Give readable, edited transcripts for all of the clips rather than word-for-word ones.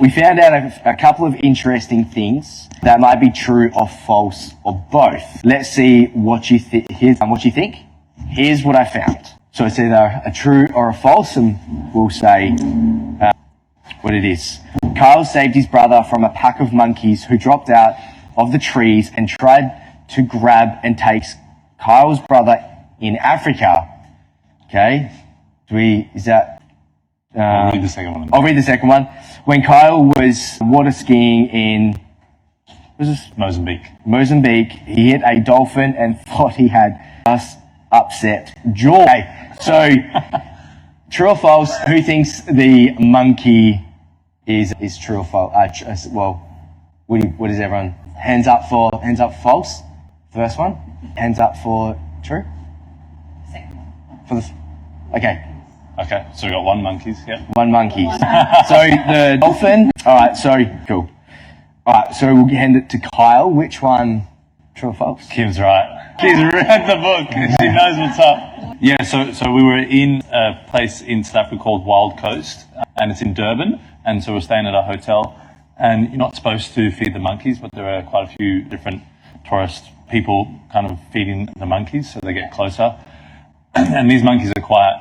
we found out a couple of interesting things that might be true or false or both. Let's see what you think. Here's what you think. Here's what I found. So it's either a true or a false, and we'll say what it is. Kyle saved his brother from a pack of monkeys who dropped out of the trees and tried to grab and take Kyle's brother in Africa. Okay, I'll read the second one. I'll read the second one. When Kyle was water skiing in Mozambique, he hit a dolphin and thought he had just upset jaw. Okay, so true or false? Who thinks the monkey is true or false? Well, what is everyone? Hands up false. First one. Hands up for true. Second For one. okay. Okay, so we got one monkeys, yeah. One monkey. So the dolphin. All right. So cool. All right. So we'll hand it to Kyle. Which one? True or false? Kim's right. She's read the book. She knows what's up. Yeah. So we were in a place in South Africa called Wild Coast, and it's in Durban. And so we're staying at a hotel, and you're not supposed to feed the monkeys, but there are quite a few different tourist people kind of feeding the monkeys, so they get closer. And these monkeys are quite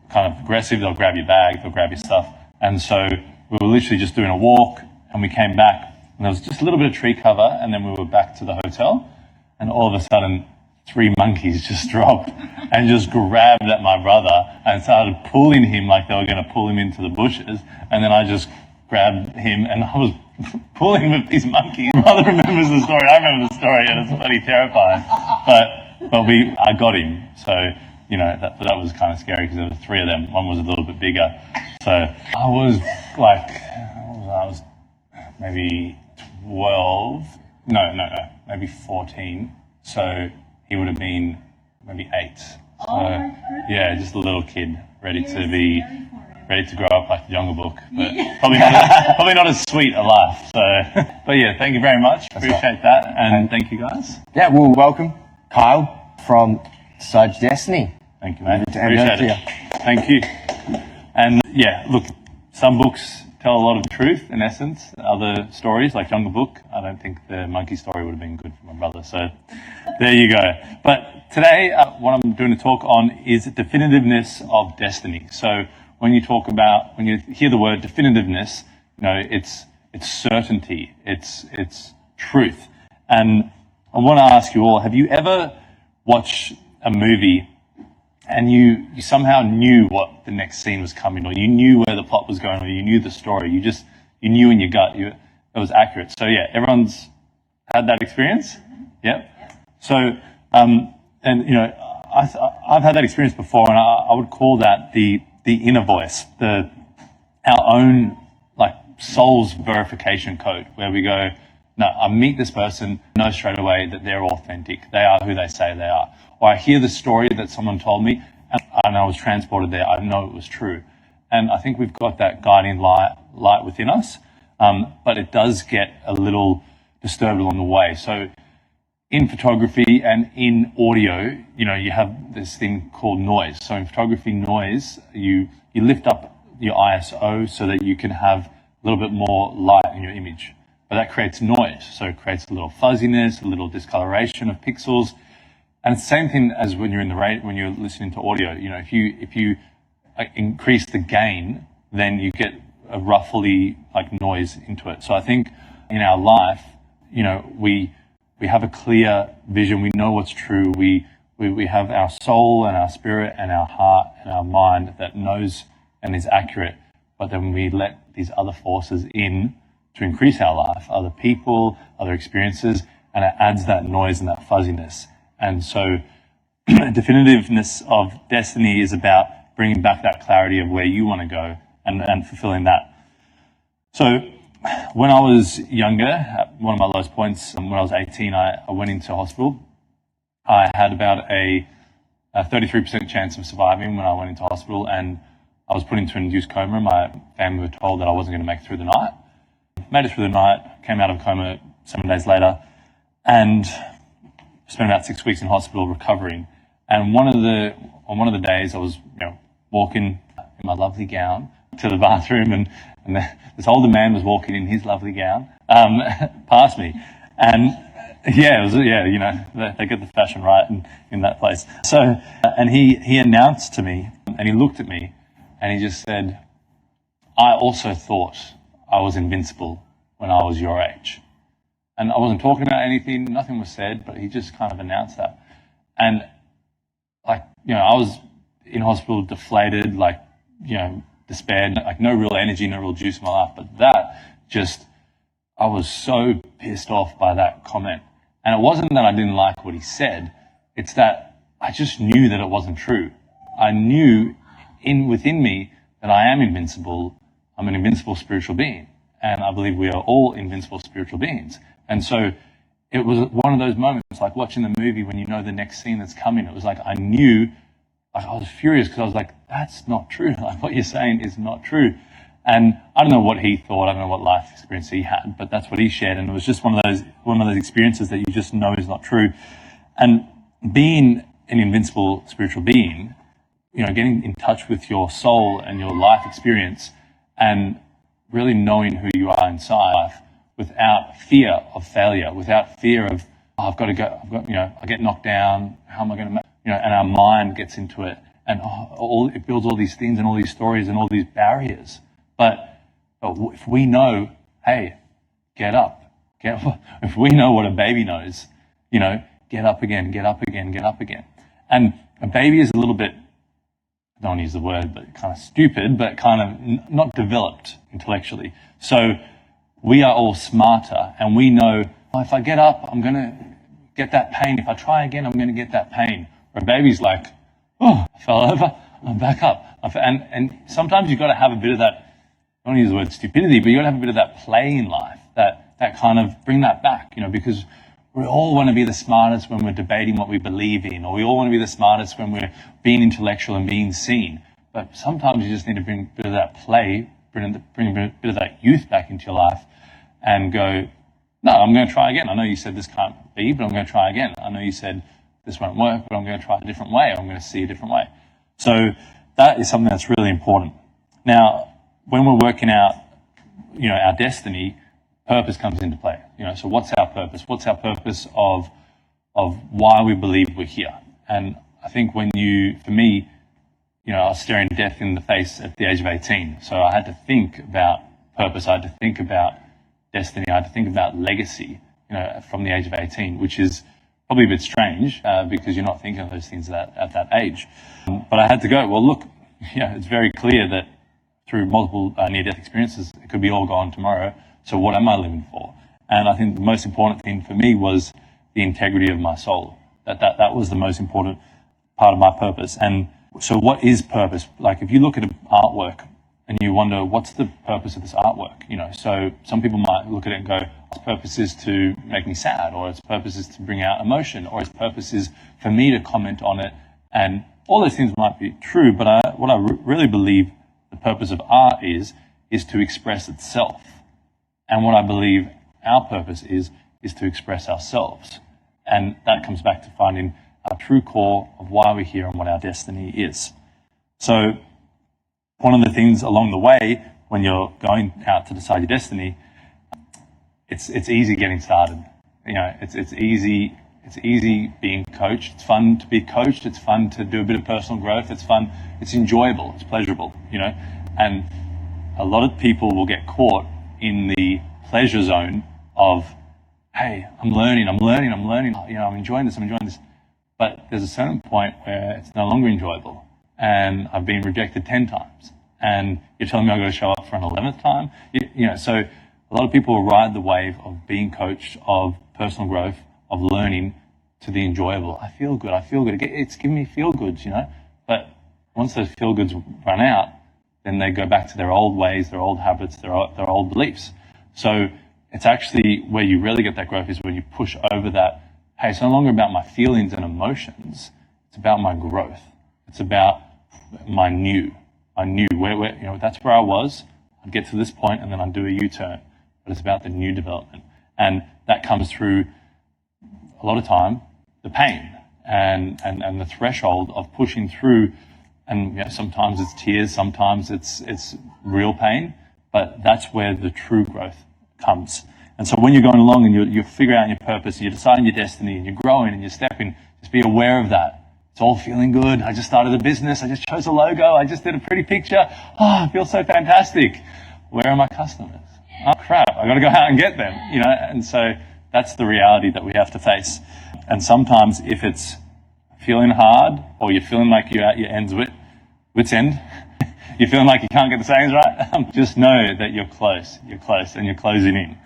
kind of aggressive. They'll grab your bag, they'll grab your stuff. And so we were literally just doing a walk, and we came back, and there was just a little bit of tree cover, and then we were back to the hotel, and all of a sudden 3 monkeys just dropped and just grabbed at my brother and started pulling him like they were going to pull him into the bushes. And then I just grabbed him, and I was pulling with these monkeys. My brother remembers the story. I remember the story, and it's bloody terrifying. But I got him. So, you know, that was kind of scary because there were 3 of them. One was a little bit bigger. So I was like, I was maybe 12. No, maybe 14. So he would have been maybe 8. So yeah, just a little kid ready to grow up like the Jungle Book, but probably not as sweet a life. So, but yeah, thank you very much. Appreciate that, and thank you guys. Yeah, well, welcome, Kyle from Handasydes Destiny. Thank you, mate. Appreciate it. Thank you. And yeah, look, some books tell a lot of truth in essence. Other stories, like Jungle Book, I don't think the monkey story would have been good for my brother. So there you go. But today, what I'm doing a talk on is definitiveness of destiny. So when you hear the word definitiveness, you know, it's certainty, it's truth. And I want to ask you all, have you ever watched a movie and you somehow knew what the next scene was coming, or you knew where the plot was going, or you knew the story, you knew in your gut it was accurate? So yeah, everyone's had that experience? Yep. So, and you know, I've had that experience before, and I would call that the inner voice, our own like soul's verification code, where we go, no, I meet this person, know straight away that they're authentic. They are who they say they are. Or I hear the story that someone told me, and I was transported there. I know it was true. And I think we've got that guiding light within us, but it does get a little disturbed along the way. So in photography and in audio, you know, you have this thing called noise. So in photography, noise, you lift up your ISO so that you can have a little bit more light in your image. But that creates noise. So it creates a little fuzziness, a little discoloration of pixels. And it's the same thing as when you're when you're listening to audio. You know, if you increase the gain, then you get a ruffly like noise into it. So I think in our life, you know, we have a clear vision. We know what's true. We have our soul and our spirit and our heart and our mind that knows and is accurate. But then we let these other forces in to increase our life, other people, other experiences, and it adds that noise and that fuzziness. And so definitiveness of destiny is about bringing back that clarity of where you want to go and fulfilling that. So when I was younger, at one of my lowest points, when I was 18, I went into hospital. I had about a 33% chance of surviving when I went into hospital, and I was put into an induced coma. My family were told that I wasn't going to make it through the night. Made it through the night, came out of coma 7 days later, and spent about 6 weeks in hospital recovering. And on one of the days, I was, you know, walking in my lovely gown, to the bathroom, and this older man was walking in his lovely gown past me, and yeah, it was, yeah, you know, they get the fashion right in that place. So, and he announced to me, and he looked at me, and he just said, "I also thought I was invincible when I was your age." And I wasn't talking about anything, nothing was said, but he just kind of announced that. And like, you know, I was in hospital, deflated, like, you know, despaired, like no real energy, no real juice in my life. But that just, I was so pissed off by that comment. And it wasn't that I didn't like what he said, it's that I just knew that it wasn't true. I knew within me that I am invincible. I'm an invincible spiritual being. And I believe we are all invincible spiritual beings. And so it was one of those moments, like watching the movie when you know the next scene that's coming. It was like I knew, like I was furious because I was like, that's not true. Like what you're saying is not true. And I don't know what he thought. I don't know what life experience he had, but that's what he shared. And it was just one of those experiences that you just know is not true. And being an invincible spiritual being, you know, getting in touch with your soul and your life experience and really knowing who you are inside without fear of failure, without fear of, oh, I've got to go, you know, I get knocked down, how am I going to, you know, and our mind gets into it, and it builds all these things and all these stories and all these barriers. But if we know, hey, get up. If we know what a baby knows, you know, get up again, get up again, get up again. And a baby is a little bit, I don't want to use the word, but kind of stupid, but kind of not developed intellectually. So we are all smarter, and we know, oh, if I get up, I'm going to get that pain. If I try again, I'm going to get that pain. Or a baby's like, oh, I fell over, I'm back up. And sometimes you've got to have a bit of that, I don't want to use the word stupidity, but you've got to have a bit of that play in life, that kind of bring that back, you know, because we all want to be the smartest when we're debating what we believe in, or we all want to be the smartest when we're being intellectual and being seen. But sometimes you just need to bring a bit of that play, bring a bit of that youth back into your life and go, no, I'm going to try again. I know you said this can't be, but I'm going to try again. I know you said this won't work, but I'm going to try a different way. I'm going to see a different way. So that is something that's really important. Now, when we're working out, you know, our destiny, purpose comes into play. You know, so what's our purpose? What's our purpose of why we believe we're here? And I think for me, you know, I was staring death in the face at the age of 18. So I had to think about purpose. I had to think about destiny. I had to think about legacy, you know, from the age of 18, which is probably a bit strange because you're not thinking of those things at that age. But I had to go, well, look, yeah, it's very clear that through multiple near-death experiences, it could be all gone tomorrow. So what am I living for? And I think the most important thing for me was the integrity of my soul. That was the most important part of my purpose. And so what is purpose? Like if you look at an artwork and you wonder, what's the purpose of this artwork? You know, so some people might look at it and go, its purpose is to make me sad, or its purpose is to bring out emotion, or its purpose is for me to comment on it. And all those things might be true, but what I really believe the purpose of art is to express itself. And what I believe our purpose is to express ourselves. And that comes back to finding our true core of why we're here and what our destiny is. So one of the things along the way when you're going out to decide your destiny, it's easy getting started. You know, it's easy being coached. It's fun to be coached. It's fun to do a bit of personal growth. It's fun. It's enjoyable. It's pleasurable, you know. And a lot of people will get caught in the pleasure zone of, hey, I'm learning, you know, I'm enjoying this. But there's a certain point where it's no longer enjoyable. And I've been rejected 10 times. And you're telling me I've got to show up for an 11th time? You know, so a lot of people ride the wave of being coached, of personal growth, of learning to the enjoyable. I feel good. It's giving me feel goods, you know. But once those feel goods run out, then they go back to their old ways, their old habits, their old beliefs. So it's actually where you really get that growth is when you push over that, hey, it's no longer about my feelings and emotions. It's about my growth. It's about my new. Where you know, that's where I was. I'd get to this point and then I'd do a U-turn. But it's about the new development. And that comes through a lot of time, the pain and the threshold of pushing through And sometimes it's tears, sometimes it's real pain, but that's where the true growth comes. And so when you're going along and you're figuring out your purpose, and you're deciding your destiny, and you're growing and you're stepping, just be aware of that. It's all feeling good. I just started a business. I just chose a logo. I just did a pretty picture. Oh, I feel so fantastic. Where are my customers? Oh, crap. I got to go out and get them, And so that's the reality that we have to face. And sometimes if it's feeling hard, or you're feeling like you're at your wit's end, you're feeling like you can't get the sayings right, just know that you're close, and you're closing in.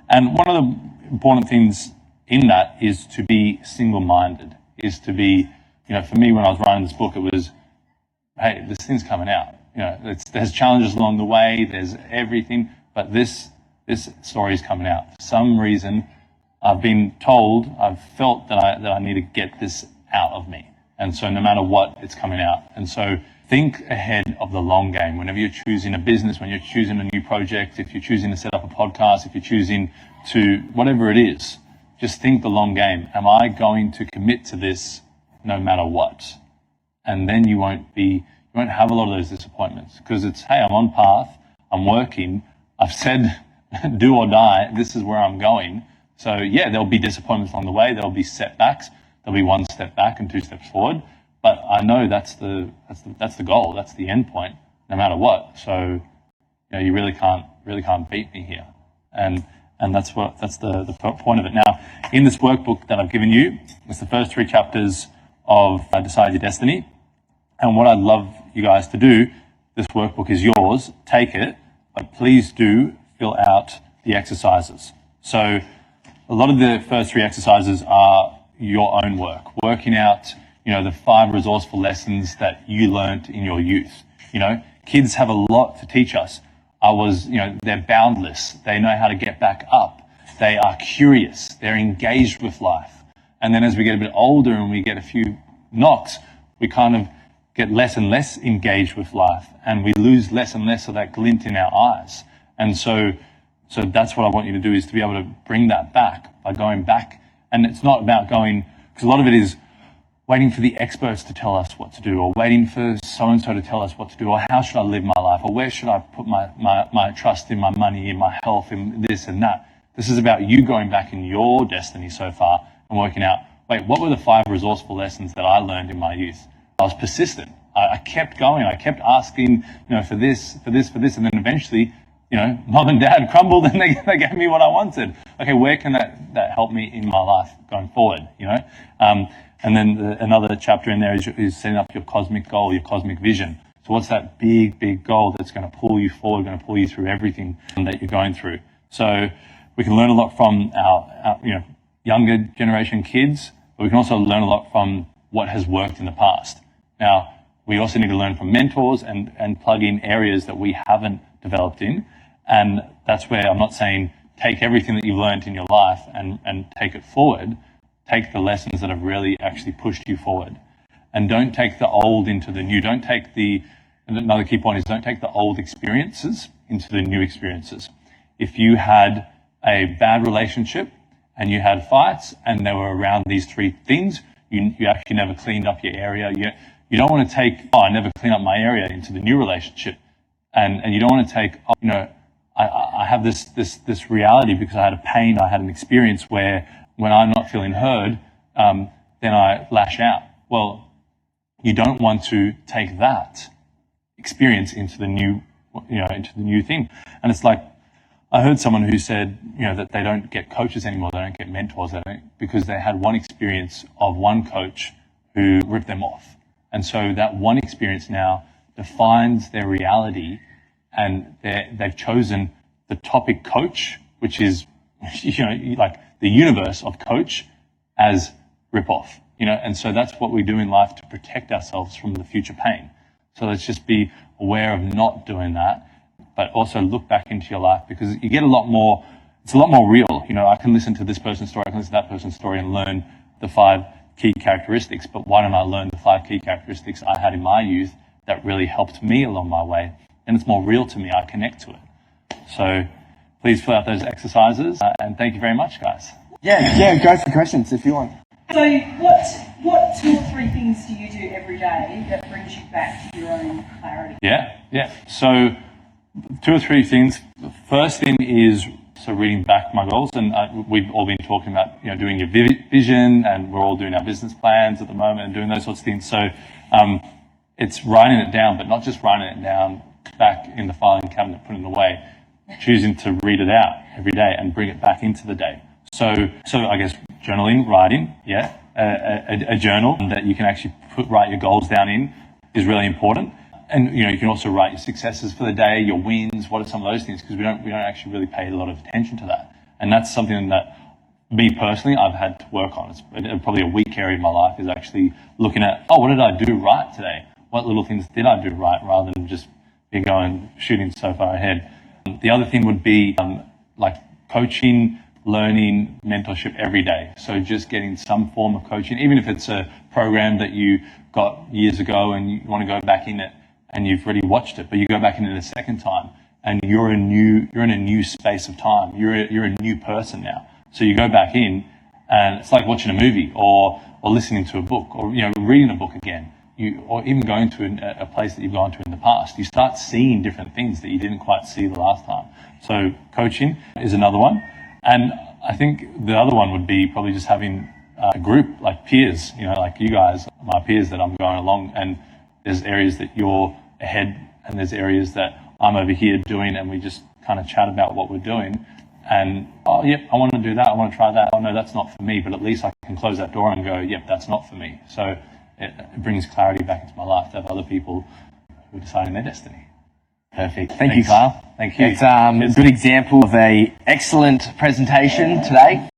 And one of the important things in that is to be single-minded, is to be, for me when I was writing this book, it was, hey, this thing's coming out. There's challenges along the way, there's everything, but this story is coming out. For some reason, I've felt that I need to get this out of me. And so no matter what, it's coming out. And so think ahead of the long game. Whenever you're choosing a business, when you're choosing a new project, if you're choosing to set up a podcast, if you're choosing to, whatever it is, just think the long game. Am I going to commit to this no matter what? And then you won't have a lot of those disappointments, because it's, hey, I'm on path, I'm working, I've said do or die, this is where I'm going. So yeah, there'll be disappointments along the way, there'll be setbacks, there'll be one step back and two steps forward, but I know that's the goal, that's the end point, no matter what. So you really can't beat me here, and that's the point of it. Now, in this workbook that I've given you, it's the first 3 chapters of Decide Your Destiny, and what I'd love you guys to do, this workbook is yours, take it, but please do fill out the exercises. So a lot of the first 3 exercises are your own work, working out, the 5 resourceful lessons that you learned in your youth. Kids have a lot to teach us. They're boundless. They know how to get back up. They are curious. They're engaged with life. And then as we get a bit older and we get a few knocks, we kind of get less and less engaged with life, and we lose less and less of that glint in our eyes. And so that's what I want you to do, is to be able to bring that back by going back. And it's not about going, because a lot of it is waiting for the experts to tell us what to do, or waiting for so-and-so to tell us what to do, or how should I live my life, or where should I put my trust in my money, in my health, in this and that. This is about you going back in your destiny so far and working out, wait, what were the 5 resourceful lessons that I learned in my youth? I was persistent. I kept going. I kept asking, for this, and then eventually, mom and dad crumbled and they gave me what I wanted. Okay, where can that help me in my life going forward? And then another chapter in there is setting up your cosmic goal, your cosmic vision. So what's that big goal that's going to pull you forward, going to pull you through everything that you're going through? So we can learn a lot from our younger generation kids, but we can also learn a lot from what has worked in the past. Now, we also need to learn from mentors and plug in areas that we haven't developed in. And that's where I'm not saying take everything that you've learned in your life and take it forward. Take the lessons that have really actually pushed you forward. And don't take the old into the new. Another key point is don't take the old experiences into the new experiences. If you had a bad relationship and you had fights and they were around these 3 things, you actually never cleaned up your area. You don't want to take, I never clean up my area into the new relationship. And you don't want to take, I have this reality because I had a pain, I had an experience where when I'm not feeling heard, then I lash out. Well, you don't want to take that experience into the new, into the new thing. And it's like, I heard someone who said, that they don't get coaches anymore, they don't get mentors, because they had one experience of one coach who ripped them off. And so that one experience now defines their reality, and they've chosen the topic coach, which is, like the universe of coach, as rip-off, and so that's what we do in life to protect ourselves from the future pain. So let's just be aware of not doing that, but also look back into your life, because you get it's a lot more real. I can listen to this person's story, I can listen to that person's story and learn the 5 key characteristics, but why don't I learn the 5 key characteristics I had in my youth that really helped me along my way? And it's more real to me, I connect to it. So please fill out those exercises, and thank you very much, guys. Yeah, go for questions if you want. So what What 2 or 3 things do you do every day that brings you back to your own clarity? Yeah. So 2 or 3 things. The first thing is reading back my goals, and we've all been talking about doing your vision, and we're all doing our business plans at the moment and doing those sorts of things. So it's writing it down, but not just writing it down back in the filing cabinet, putting it away, choosing to read it out every day and bring it back into the day. So I guess journaling, writing, a journal that you can actually write your goals down in is really important. And you can also write your successes for the day, your wins. What are some of those things? Because we don't actually really pay a lot of attention to that. And that's something that me personally I've had to work on. It's probably a weak area in my life is actually looking at, what did I do right today? What little things did I do right, rather than just be going shooting so far ahead. The other thing would be like coaching, learning, mentorship every day. So just getting some form of coaching, even if it's a program that you got years ago and you want to go back in it and you've already watched it, but you go back in it a second time and you're in a new space of time. You're a new person now. So you go back in and it's like watching a movie or listening to a book or reading a book again. Or even going to a place that you've gone to in the past. You start seeing different things that you didn't quite see the last time. So coaching is another one. And I think the other one would be probably just having a group like peers, like you guys, my peers that I'm going along, and there's areas that you're ahead and there's areas that I'm over here doing, and we just kind of chat about what we're doing. And, I want to do that. I want to try that. Oh, no, that's not for me. But at least I can close that door and go, that's not for me. So it brings clarity back into my life to have other people who are deciding their destiny. Perfect. Thank you, Kyle. Thank you. It's a good example of a excellent presentation today.